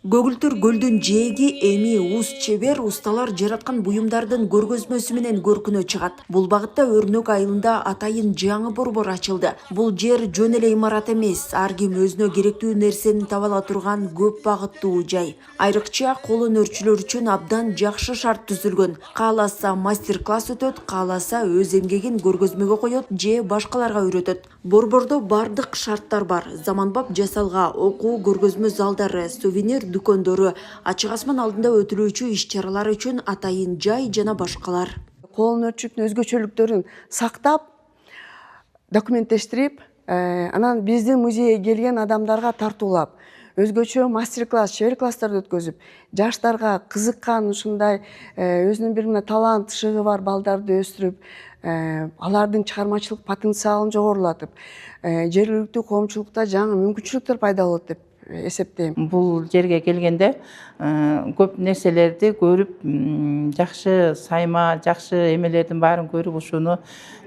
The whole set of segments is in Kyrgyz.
Көгүлтүр көлдүн жээги эми уз чебер усталар жараткан буюмдардын көргөзмөсү менен көркүнө чыгат. Бул багытта Өрнөк айылында атайын жаңы борбор ачылды. Бул жер жөн эле имарат эмес, ар ким өзүнө керектүү нерсени таба ала турган көп багыттуу жай. Айрыкча кол өнөрчүлөр үчүн абдан жакшы шарт түзүлгөн. Кааласа мастер-класс өтөт, кааласа өз эмгегин көргөзмөгө коет же башкаларга үйрөтөт. Борбордо бардык шарттар бар. Заманбап жасалга, окуу көргөзмө залдары, сувенир дүкөндөрү, ачык асман алдында өтүлүүчү иш-чаралар үчүн атайын жай жана башкалар. Кол өнөрчүлүктүн өзгөчөлүктөрүн сактап, документтештирип, анан биздин музейге келген адамдарга тартуулап, өзгөчө мастер-класс, чебер класстарды өткөзүп, жаштарга кызыккан ушундай өзүнүн бир мына талант, шыгы бар балдарды өстүрүп, алардын чыгармачылык потенциалын жогорулатып, жергиликтүү коомчулукта жаңы мүмкүнчүлүктөр пайда болот деп эсептейм. Бул жерге келгенде көп нерселерди көрүп, жакшы сайма, жакшы эмелердин баарын көрүп, ушуну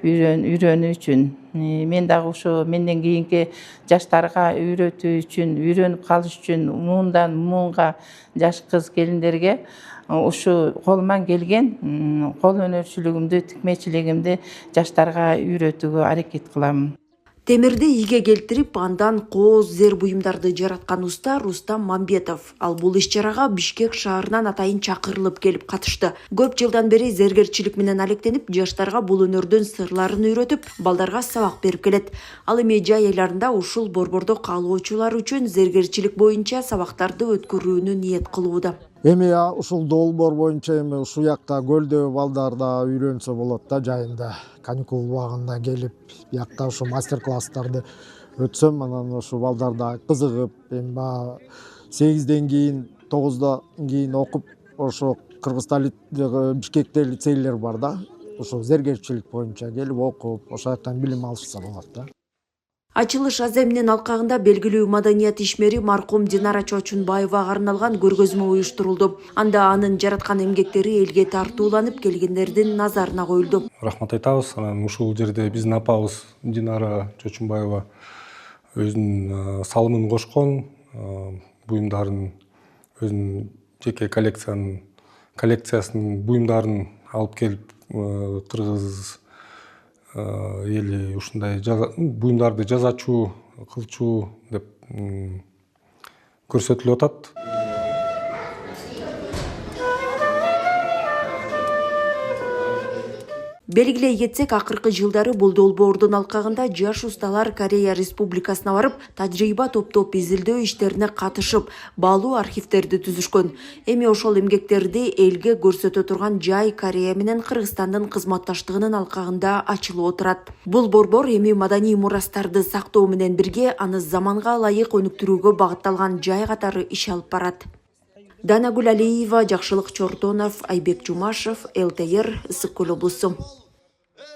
үйрөнүү үчүн, мен дагы ушу менден кийинки жаштарга үйрөтүү үчүн, үйрөнүп калыш үчүн муундан муунга жаш кыз келиндерге ушу колуман келген кол өнөрчүлүгүмдү, тикмечилигимди жаштарга үйрөтүүгө аракет кылам. Темирди ийге келтирип, андан кооз зер буюмдарды жараткан уста Рустам Мамбетов. Ал бул иш-чарага Бишкек шаарынан атайын чакырылып келип катышты. Көп жылдан бери зергерчилик менен алектенип, жаштарга бул өнөрдүн сырларын үйрөтүп, балдарга сабак берип келет. Ал эми жай айларында ушул борбордо каалоочулар үчүн зергерчилик боюнча сабактарды өткөрүүнү ниет кылууда. Эми ушул долбоор боюнча эми ушул жакта көлдө балдар да үйрөнсө болот да, жайында каникул убагында келип, биякта ушу мастер-класстарды өтсөм, анан ушу балдар да кызыгып, эми баягы 8ден кийин, 9дон кийин окуп, ошо Кыргызстан Бишкекте лицейлер бар да, ошо зергерчилик боюнча келип окуп, ошол жактан билим алышса болот да. Ачылыш аземинин алкагында белгилүү маданият ишмери маркум Динара Чочунбаевага арналган көргөзмө уюштурулду. Анда анын жараткан эмгектери элге тартууланып, келгендердин назарына коюлду. Рахмат айтабыз. Анан ушул жерде биздин апабыз Динара Чочунбаева өзүнүн салымын кошкон, буюмдарын, өзүнүн жеке коллекциясынын буюмдарын алып келип, кыргыз эли ушундай буюмдарды жасачу, кылчу деп көрсөтүлүп атат. Белгилей кетсек, акыркы жылдары бул долбоордун алкагында жаш усталар Корея Республикасына барып, тажрыйба топтоп изилдөө иштерине катышып, баалуу архивдерди түзүшкөн. Эми ошол эмгектерди элге көрсөтө турган жай Корея менен Кыргызстандын кызматташтыгынын алкагында ачылып отурат. Бул борбор эми маданий мурастарды сактоо менен бирге аны заманга ылайык өнүктүрүүгө багытталган жай катары иш алып барат. Данагүл Алиева, Жакшылык Чортонов, Айбек Жумашев, ЛТР, Ысык Көл облусу.